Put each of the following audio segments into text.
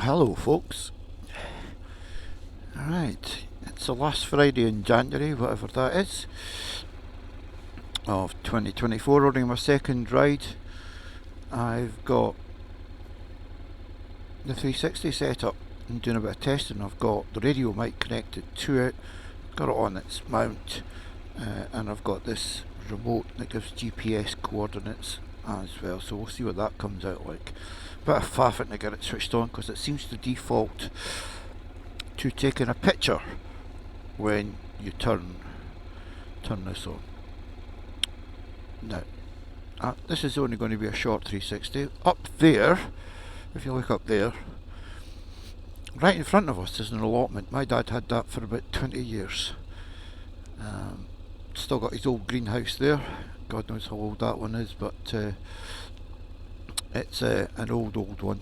Hello folks. Alright, it's the last Friday in January, whatever that is, of 2024, running my second ride. I've got the 360 set up and doing a bit of testing. I've got the radio mic connected to it, got it on its mount, and I've got this remote that gives GPS coordinates as well, so we'll see what that comes out like. Bit of faffing to get it switched on because it seems to default to taking a picture when you turn this on. Now, this is only going to be a short 360. Up there, if you look up there, right in front of us is an allotment. My dad had that for about 20 years. Still got his old greenhouse there. God knows how old that one is, but it's an old one.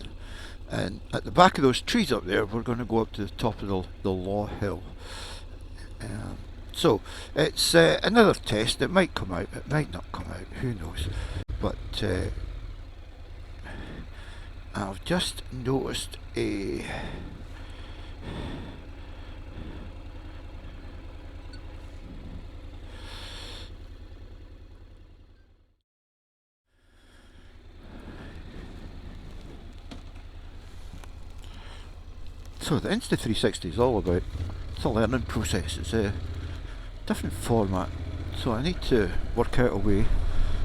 And at the back of those trees up there, we're going to go up to the top of the Law Hill. So it's another test. It might come out, it might not come out, who knows. But I've just noticed a So the Insta360 is all about, it's a learning process, it's a different format, so I need to work out a way,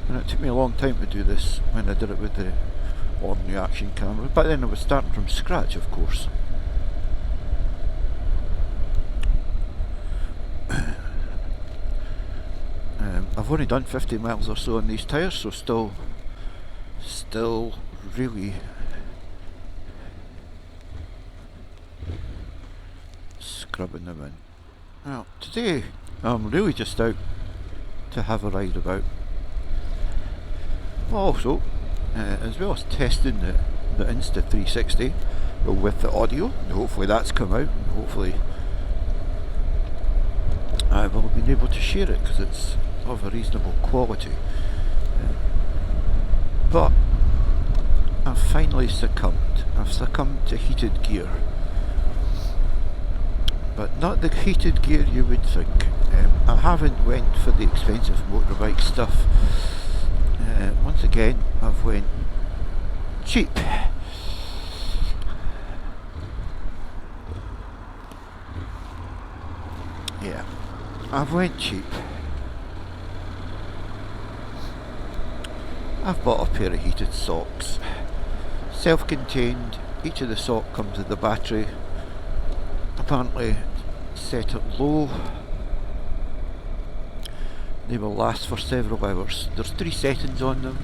and it took me a long time to do this when I did it with the ordinary Action camera, but then I was starting from scratch, of course. I've only done 50 miles or so on these tyres, so still really scrubbing them in. Now today I'm really just out to have a ride about. Also, as well as testing the Insta360 with the audio, hopefully that's come out, and hopefully I will have been able to share it because it's of a reasonable quality. But I've finally succumbed. I've succumbed to heated gear. But not the heated gear you would think. I haven't went for the expensive motorbike stuff. Once again, I've went cheap. Yeah, I've went cheap. I've bought a pair of heated socks. Self-contained, each of the sock comes with the battery. Apparently set it low. They will last for several hours. There's 3 settings on them.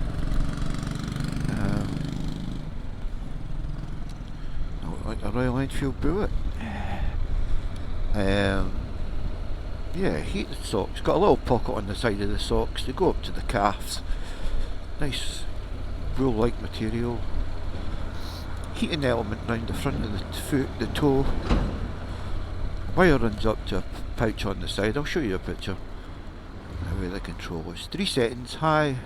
Like a Royal Enfield Bullet. Yeah, heated socks. Got a little pocket on the side of the socks. They go up to the calves. Nice wool-like material. Heating element round the front of the foot, the toe. Wire runs up to a pouch on the side. I'll show you a picture where the control is. 3 settings: high,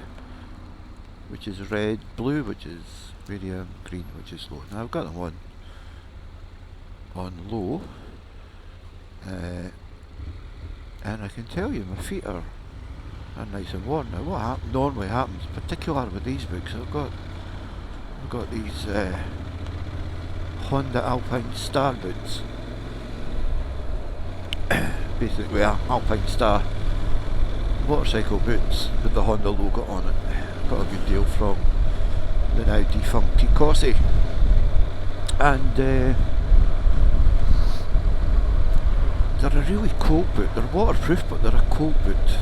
which is red; blue, which is medium; green, which is low. Now I've got them on low, and I can tell you my feet are nice and warm. Now what normally happens, particularly with these boots, I've got these Honda Alpine Star boots. Basically Alpine Star motorcycle boots with the Honda logo on it. Got a good deal from the now defunct T-Cossi, and they're a really cold boot. They're waterproof, but they're a cold boot,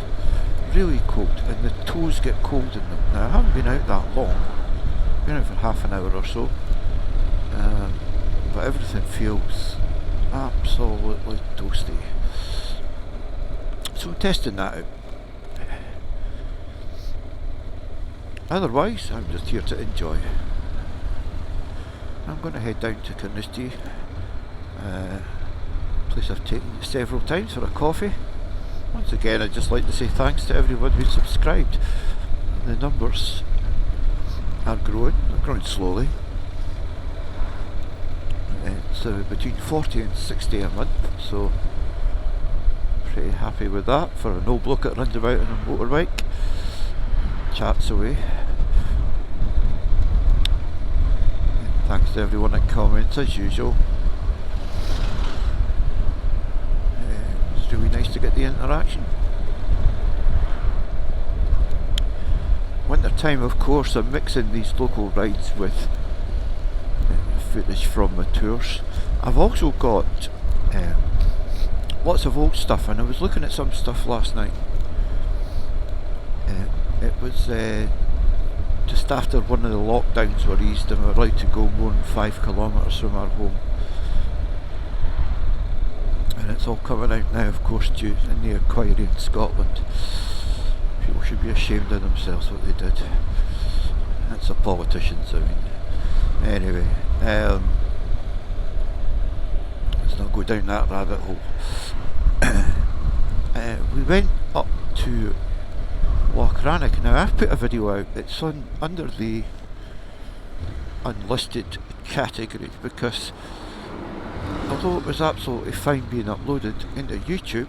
really cold, and the toes get cold in them. Now I haven't been out that long, been out for half an hour or so, but everything feels absolutely toasty. So I'm testing that out. Otherwise, I'm just here to enjoy. I'm going to head down to Carnoustie, place I've taken several times for a coffee. Once again, I'd just like to say thanks to everyone who's subscribed. The numbers are growing, they're growing slowly. It's between 40 and 60 a month, so pretty happy with that for an old bloke that runs about on a motorbike, chats away. And thanks to everyone that comments as usual. It's really nice to get the interaction. Winter time, of course, I'm mixing these local rides with footage from my tours. I've also got lots of old stuff, and I was looking at some stuff last night. It was just after one of the lockdowns were eased and we're allowed to go more than 5 kilometres from our home. And it's all coming out now, of course, due in the inquiry in Scotland. People should be ashamed of themselves what they did. That's the politicians, I mean. Anyway, let's not go down that rabbit hole. We went up to Lochrannoch. Now I've put a video out. It's under the unlisted category because although it was absolutely fine being uploaded into YouTube,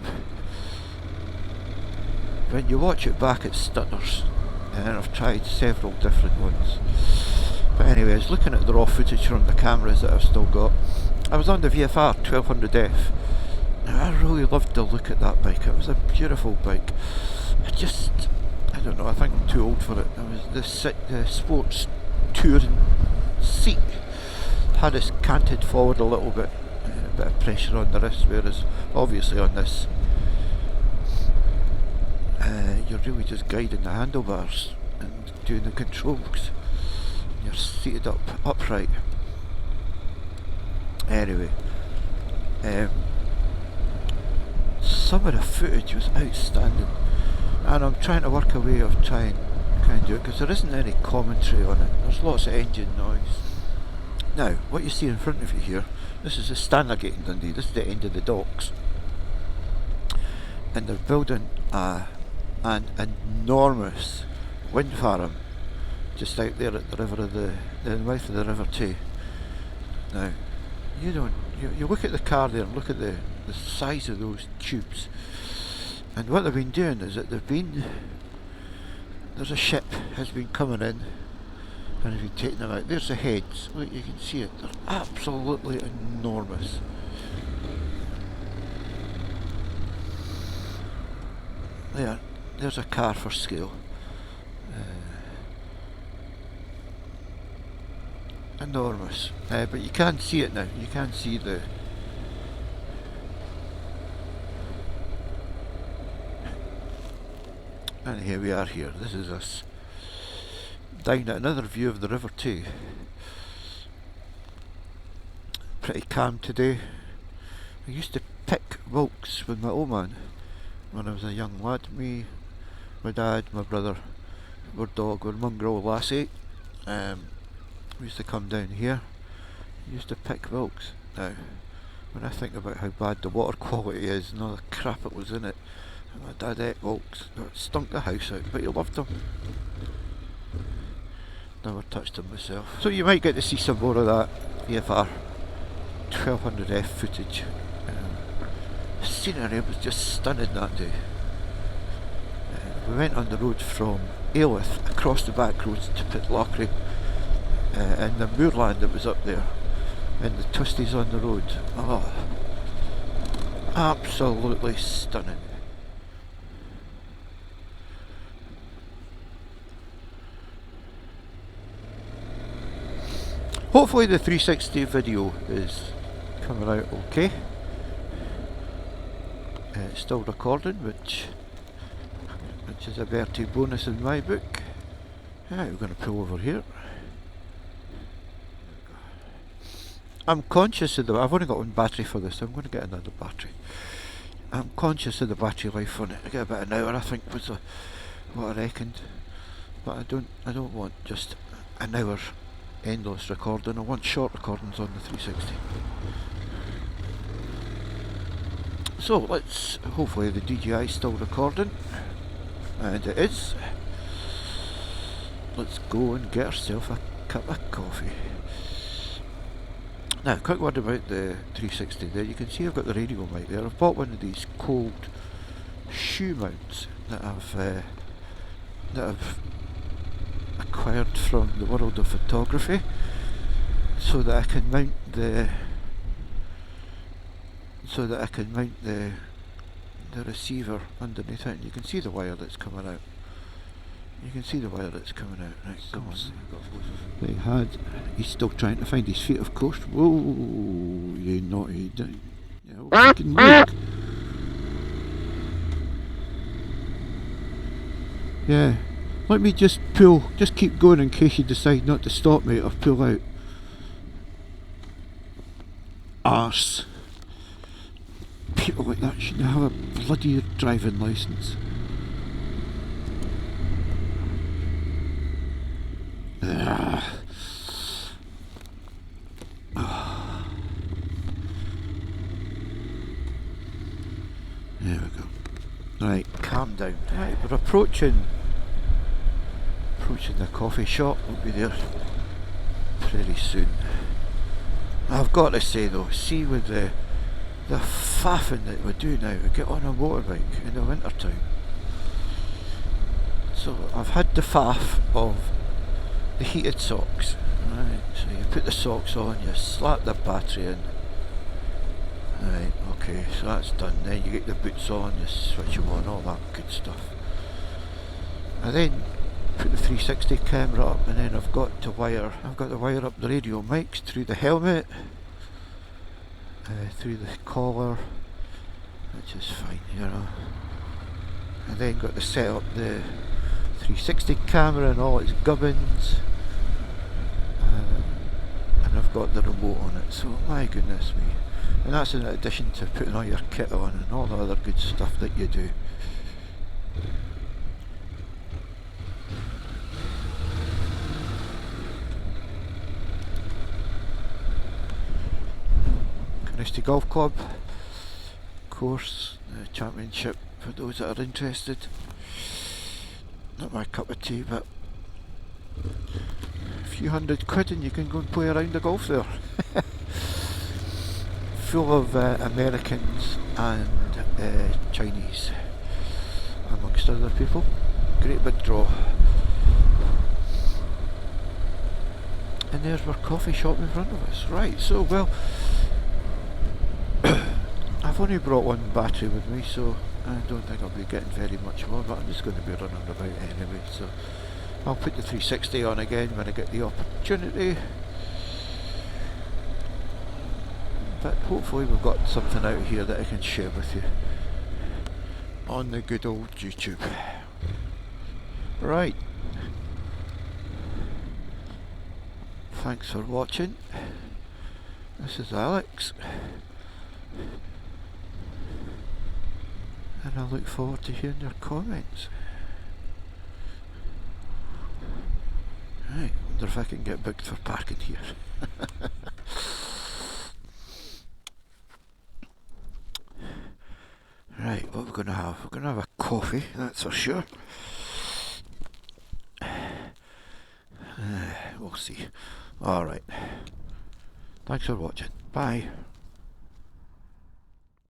when you watch it back it stutters, and I've tried several different ones. But anyway, I was looking at the raw footage from the cameras that I've still got. I was on the VFR 1200F. Now I really loved the look at that bike. It was a beautiful bike. I don't know, I think I'm too old for it. It was the sports touring seat had us canted forward a little bit, a bit of pressure on the wrist, whereas obviously on this you're really just guiding the handlebars and doing the controls. You're seated upright. Anyway, some of the footage was outstanding, and I'm trying to work a way of trying to do it because there isn't any commentary on it. There's lots of engine noise. Now, what you see in front of you here, this is the Stanley in Dundee. This is the end of the docks, and they're building an enormous wind farm just out there at the river of the mouth of the River Tay. Now, you look at the car there and look at the size of those tubes, and what they've been doing is that there's a ship has been coming in and has been taking them out. There's the heads, look, you can see it, they're absolutely enormous. There's a car for scale. Enormous, but you can't see it now. You can't see the and here we are here. This is us down at another view of the River Tay. Pretty calm today. I used to pick wilks with my old man when I was a young lad. Me, my dad, my brother, our dog, our mongrel lassie. We used to come down here. We used to pick wilks. Now, when I think about how bad the water quality is and all the crap that was in it, my dad ate wilks. It stunk the house out, but he loved them. Never touched them myself. So you might get to see some more of that VFR 1200F footage. The scenery was just stunning that day. We went on the road from Aylwith across the back roads to Pitlochry. And the moorland that was up there, and the twisties on the road. Oh, absolutely stunning. Hopefully the 360 video is coming out okay. It's still recording, which is a Bertie bonus in my book. We're going to pull over here. I'm conscious of I've only got one battery for this, so I'm going to get another battery. I'm conscious of the battery life on it. I get about an hour, I think, was what I reckoned. But I don't want just an hour endless recording. I want short recordings on the 360. So let's, hopefully the DJI is still recording, and it is. Let's go and get ourselves a cup of coffee. Now, a quick word about the 360 there. You can see I've got the radio mic there. I've bought one of these cold shoe mounts that I've acquired from the world of photography, so that I can mount the receiver underneath it, and you can see the wire that's coming out. Right, come on. He's still trying to find his feet, of course. Whoa, you naughty. Fucking look. Yeah. Let me just keep going in case you decide not to stop me or pull out. Arse. People like that shouldn't have a bloody driving licence. There we go. Right, calm down. Right, we're approaching the coffee shop. We'll be there pretty soon. I've got to say though, see with the faffing that we do now, we get on a motorbike in the winter time. So I've had the faff of the heated socks. Right, so you put the socks on, you slap the battery in. Right, okay, so that's done. Then you get the boots on, you switch them on, all that good stuff. I then put the 360 camera up, and then I've got to wire up the radio mics through the helmet, through the collar, which is fine, you know. I then got to set up the 360 camera and all its gubbins, and I've got the remote on it, so my goodness me. And that's in addition to putting all your kit on and all the other good stuff that you do. Christie Golf Club course, championship for those that are interested. Not my cup of tea, but a few £100 and you can go and play around the golf there. Full of Americans and Chinese, amongst other people. Great big draw. And there's our coffee shop in front of us. Right, so well, I've only brought one battery with me, so I don't think I'll be getting very much more, but I'm just going to be running about anyway, so I'll put the 360 on again when I get the opportunity. But hopefully we've got something out here that I can share with you on the good old YouTube. Right. Thanks for watching. This is Alex. And I look forward to hearing your comments. Right, wonder if I can get booked for parking here. Right, what we're going to have? We're going to have a coffee, that's for sure. We'll see. Alright. Thanks for watching. Bye.